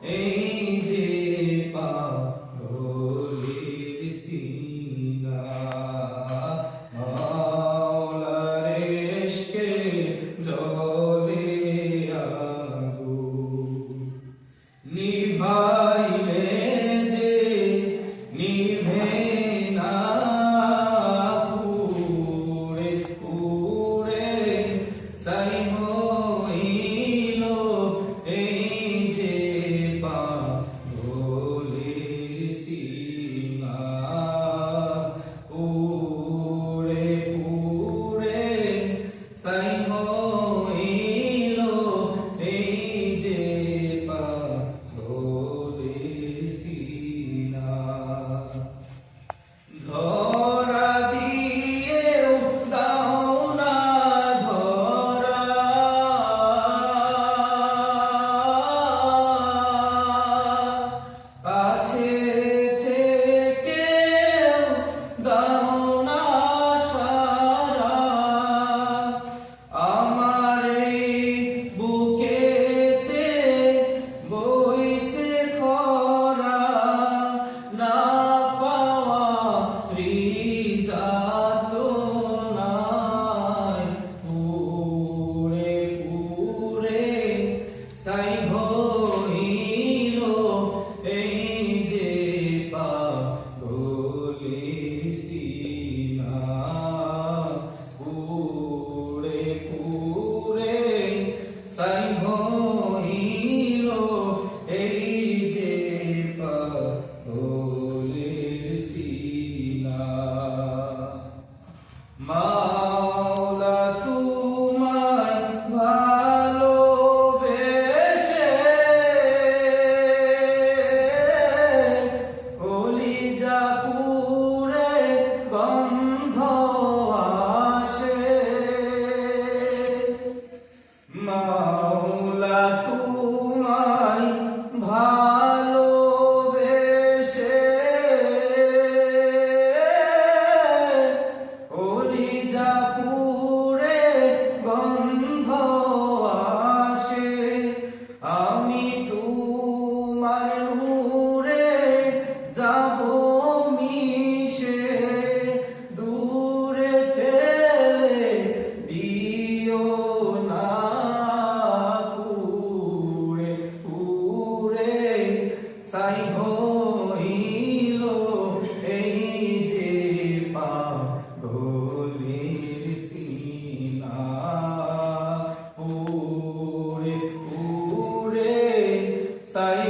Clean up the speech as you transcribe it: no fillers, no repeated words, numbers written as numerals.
এই যে পাগলের সিনা মাওলার ইশকে জ্বলে আগুন নিভাইলে যে নিভে না পুড়ে পুড়ে ছাই হইল এই যে পাগলের সিনা পুড়ে পুড়ে ছাই হইল এই যে পাগলের সিনা ধরা দিয়েও দাও না ধরা কাছে থেকেও দাও না সারা আমার এই বুকেতে বইছে খরা না পাওয়া যাতনায় পুড়ে পুড়ে ছাই হইল এই যে পাগলের সিনা পুড়ে পুড়ে ছাই হইল এই যে পাগলের সিনা মাওলা তোমায় ভালোবেসে কলিজা পুড়ে গন্ধ আসে মাওলা তোমায় ভালোবেসে কলিজা পুড়ে গন্ধ আসে আমি তোমার নূরে যাব মিশে দূরে ঠেলে দিও না পুড়ে পুড়ে ছাই হইল এই যে পাগলের সিনা পুড়ে পুড়ে ছাই